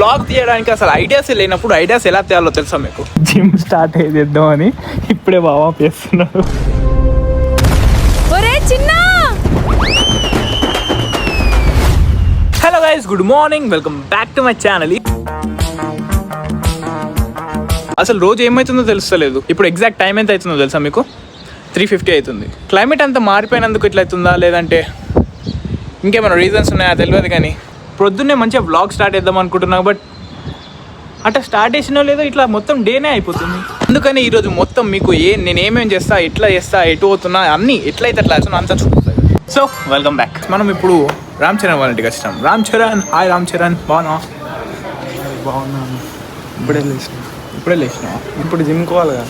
Blog తీయడానికి అసలు ideas లేనప్పుడు ఐడియాస్ ఎలా తేయాలో తెలుసా మీకు? జిమ్ స్టార్ట్ చేద్దామని ఇప్పుడే వార్మప్ చేస్తున్నాడు. Hello guys, good morning, welcome back to my channel. అసలు రోజు ఏమవుతుందో తెలుస్తలేదు. ఇప్పుడు ఎగ్జాక్ట్ టైం ఎంత అవుతుందో తెలుసా మీకు? 3:50 అవుతుంది. క్లైమేట్ అంతా మారిపోయినందుకు ఇట్లా అవుతుందా లేదంటే ఇంకేమైనా రీజన్స్ ఉన్నాయా తెలియదు, కానీ పొద్దున్నే మంచిగా వ్లాగ్ స్టార్ట్ చేద్దాం అనుకుంటున్నా, బట్ అట్లా స్టార్ట్ చేసినా లేదో ఇట్లా మొత్తం డేనే అయిపోతుంది. అందుకని ఈరోజు మొత్తం మీకు నేను ఏమేమి చేస్తా, ఎట్లా చేస్తా, ఎటు పోతున్నా అన్నీ ఎట్లయితే అట్లా అంతా చూపిస్తాయి. So welcome back. మనం ఇప్పుడు రామ్ చరణ్ వాళ్ళ ఇంటికి వచ్చాం. రామ్ చరణ్, హాయ్ రామ్ చరణ్, బాగున్నాను. ఇప్పుడే లేచిన ఇప్పుడు జిమ్ కోవాలి కదా.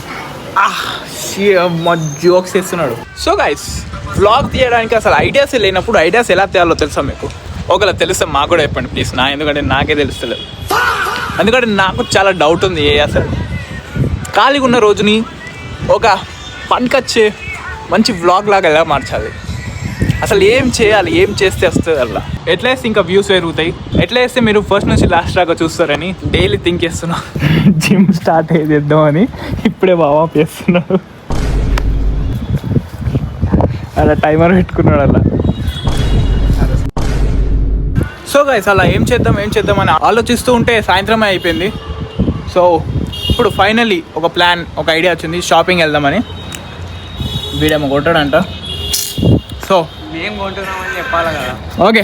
మా జోక్స్ చేస్తున్నాడు. సో గైస్, వ్లాగ్ తీయడానికి అసలు ఐడియాస్ లేనప్పుడు ఐడియాస్ ఎలా తేయాలో తెలుసా మీకు? ఒకవేళ తెలిస్తే మాకు కూడా చెప్పండి ప్లీజ్. ఎందుకంటే నాకే తెలుస్తలేదు. ఎందుకంటే నాకు చాలా డౌట్ ఉంది. అసలు ఖాళీగా ఉన్న రోజుని ఒక పనికొచ్చే మంచి వ్లాగ్ లాగా ఎలా మార్చాలి, అసలు ఏం చేయాలి, ఏం చేస్తే వస్తుంది అలా, ఎట్లా వేస్తే ఇంకా వ్యూస్ పెరుగుతాయి, ఎట్లా వేస్తే మీరు ఫస్ట్ నుంచి లాస్ట్ దాకా చూస్తారని డైలీ థింక్ చేస్తున్నా. జిమ్ స్టార్ట్ చేద్దామని ఇప్పుడే వార్మప్ చేస్తున్నాడు. అలా టైమర్ పెట్టుకున్నాడు అలా. సో గైస్, అలా ఏం చేద్దామని ఆలోచిస్తూ ఉంటే సాయంత్రమే అయిపోయింది. సో ఇప్పుడు ఫైనల్లీ ఒక ప్లాన్, ఒక ఐడియా వచ్చింది. షాపింగ్ వెళ్దామని. వీడేమో కొట్టాడంట. సో మేము కొంటున్నామని చెప్పాలి కదా. ఓకే,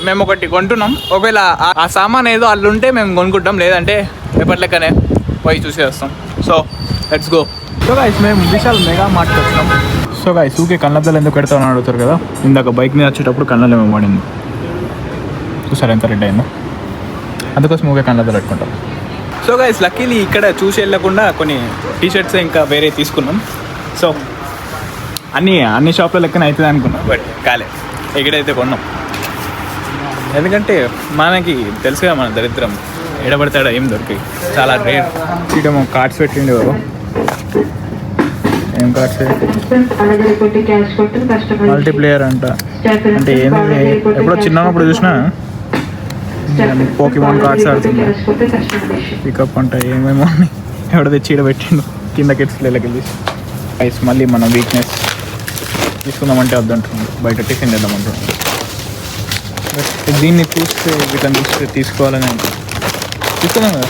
మేము ఒకటి కొంటున్నాం. ఒకవేళ ఆ సామాన్ ఏదో అల్లు ఉంటే మేము కొనుక్కుంటాం, లేదంటే ఎప్పటిలెక్కనే పోయి చూసి వస్తాం. So let's go. So guys, మేము విశాల్ మెగా మార్ట్కి వచ్చినాం. సో గైస్, ఊకే కళ్ళద్దాలు ఎందుకు పెడతామని అడుగుతారు కదా. ఇందాక బైక్ మీద వచ్చేటప్పుడు కళ్ళలో ఏమో పడింది. చూసారు ఎంత రెడ్ అయిందో, అందుకోసం ఊకే కళ్ళద్దాలు పెట్టుకుంటాం. సో గైస్, లక్కీలీ ఇక్కడ చూసి వెళ్ళకుండా కొన్ని టీషర్ట్స్ ఇంకా వేరే తీసుకున్నాం. సో అన్ని షాప్లో లెక్కన అవుతుంది అనుకున్నాం, బట్ కాలే. ఎక్కడైతే కొన్నాం, ఎందుకంటే మనకి తెలుసుగా మన దరిద్రం ఎడబడతాడా ఏం దొరికాయి, చాలా రేర్. ఇటేమో కార్డ్స్ పెట్టిండి ఎవరు, ఏం కార్డ్స్, మల్టీప్లేయర్ అంట. అంటే ఏంది, ఎప్పుడో చిన్నప్పుడు చూసినా పోకీమాన్ కార్డ్స్ ఆడుతుంది. పికప్ అంట ఏమేమో ఎవడో తెచ్చి ఈడ పెట్టిండు కింద కిడ్స్లో వెళ్ళి. ఐస్ మళ్ళీ మన వీక్నెస్ తీసుకుందామంటే వద్దంటున్నాడు, బయట టిఫిన్ చేద్దామంటున్నాడు. బట్ దీన్ని చూస్తే వీటిని చూస్తే తీసుకోవాలని తీసుకున్నాం కదా.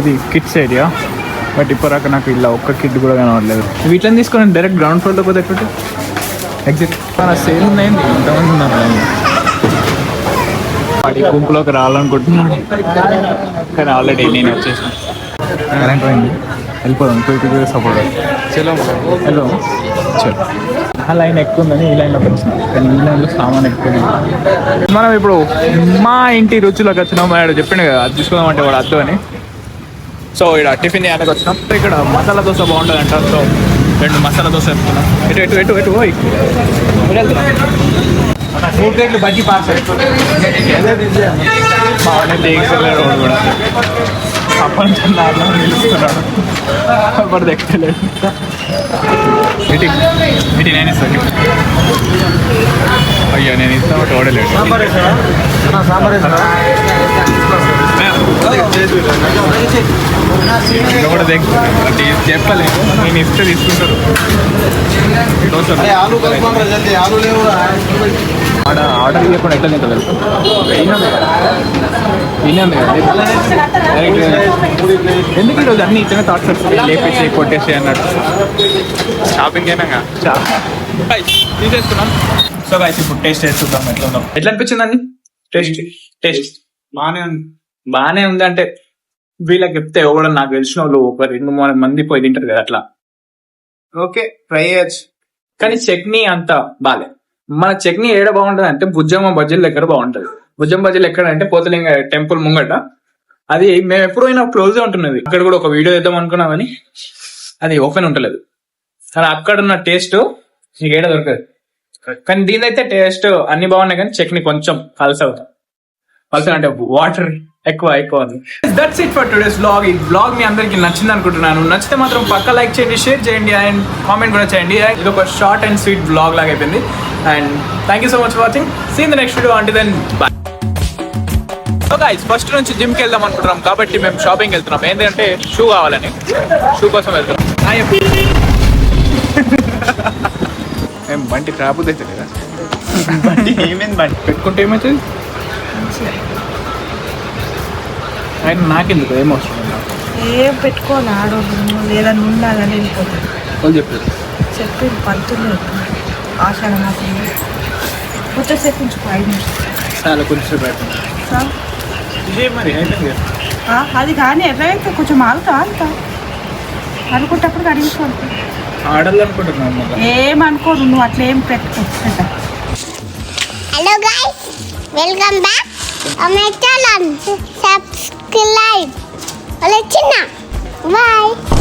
ఇది కిడ్స్ ఏరియా, బట్ ఇప్పటిదాకా నాకు ఇలా ఒక్క కిడ్ కూడా కనవట్లేదు. వీటిని తీసుకొని డైరెక్ట్ గ్రౌండ్ ఫ్లోర్లో పోతే ఎట్లా ఎగ్జిట్ మన సేల్ ఉన్నాయండి. ఎంతమంది ఉన్నారు వాడి గుంపులోకి రావాలనుకుంటున్నాడు, కానీ ఆల్రెడీ నేను వచ్చేసాను. కరెంట్ పోయింది, వెళ్ళిపోదాం. టూ సపోర్ట్ చలో హలో చలో. ఆ లైన్ ఎక్కువ ఉందని ఈ లైన్లోకి వచ్చినాం, కానీ ఈ లైన్లో సామాన్ ఎక్కువ. మనం ఇప్పుడు మా ఇంటి రుచిలోకి వచ్చినాం. వాడు చెప్పిండు కదా అది తీసుకుందామంటే వాడు అద్దు అని. సో ఇక్కడ టిఫిన్ చేయడానికి వచ్చినాం. ఇక్కడ మసాలా దోశ బాగుంటుంది అంట. సో 2 మసాలా దోశ వేసుకున్నాం. ఎటు పోయి 3 ప్లేట్లు బజ్జీ పార్సల్. బాగానే దేగిస్తున్నాడు కూడా, అప్పంటున్నాడు నిలుస్తున్నాడు, అప్పుడు ఎక్కలేదు. ఇటు నేను ఇస్తాను. అయ్యో నేను ఇస్తాను, బట్ ఓడలేదు. కూడా చెప్పలేదు, నేను ఇస్తే తీసుకుంటారు. ఆర్డర్ ఇవ్వకుండా ఎట్లా తింటుంది తెలుసు. ఎందుకు ఈరోజు అన్ని ఇచ్చిన థాట్స్ వస్తాయి, లేపేసి కొట్టేసి అన్నట్టు. షాపింగ్ అయినా తీసేసుకున్నాం. సో గైస్, ఇప్పుడు టేస్ట్ చేస్తున్నాం ఎట్లా ఉందాం. ఎట్లా అనిపించింది అండి? టేస్ట్ బాగానే ఉంది. అంటే వీళ్ళకి చెప్తే కూడా నాకు తెలిసిన వాళ్ళు ఒక 2-3 మంది పోయి తింటారు కదా, అట్లా ఓకే ట్రై చేయొచ్చు. కానీ చట్నీ అంత బాలే. మన చట్నీ ఏడ బాగుంటది అంటే బుజ్జమ్మ బజ్జీల దగ్గర బాగుంటది. బుజ్జమ్మ బజ్జీలు ఎక్కడ అంటే పోతలింగ టెంపుల్ ముంగట. అది మేము ఎప్పుడైనా క్లోజ్ ఉంటున్నది. అక్కడ కూడా ఒక వీడియో చేద్దాం అనుకున్నాం, కానీ అది ఓపెన్ ఉంటలేదు. కానీ అక్కడ ఉన్న టేస్ట్ నీకు ఏడ దొరకదు. కానీ దీనైతే టేస్ట్ అన్ని బాగున్నాయి, కానీ చట్నీ కొంచెం కలస అవుతుంది. కలస అంటే వాటర్ ఎక్కువ ఉంది. That's it for today's vlog. ఈ వ్లాగ్ మీ అందరికి నచ్చింది అనుకుంటున్నాను. నచ్చితే మాత్రం పక్క లైక్ చేయండి, షేర్ చేయండి అండ్ కామెంట్ కూడా చేయండి. ఇది ఒక షార్ట్ అండ్ స్వీట్ వ్లాగ్ లాగా అయిపోయింది. And thank you so much for watching. See in the next video. Until then bye. Guys first నుంచి జిమ్కి వెళ్దాం అనుకుంటున్నాం కాబట్టి మేము షాపింగ్ వెళ్తున్నాం. ఏంటంటే షూ కావాలని, షూ కోసం వెళ్తున్నాం. ఏం బంటి రాబోద్దు అయితే లేదా? ఏమైంది బండి పెట్టుకుంటే ఏమవుతుంది? ఆయన నాకెందుకు ఏం అవసరం నాకు ఏం పెట్టుకోవాలి ఆడవాళ్ళు లేదని ఉండాలని వెళ్ళిపోతుంది. వాళ్ళు చెప్పారు. చెప్పి పంతులు ఆషాఢ మాసం కొద్దిసేపు ఉంచుకో 5 నిమిషాలు. చాలా కొంచెం పెడుతుంది ఇదే మరి అయిపోయింది కదా. అది కానీ ఎట్లయితే కొంచెం ఆగుతా అనుకుంటప్పుడు అడిగించుకోవాలి. ఆడాలనుకుంటున్నాను మళ్ళీ. ఏమనుకోరు నువ్వు అట్లా ఏం పెట్టుకో. Hello guys, welcome back to my channel. Subscribe. Bye.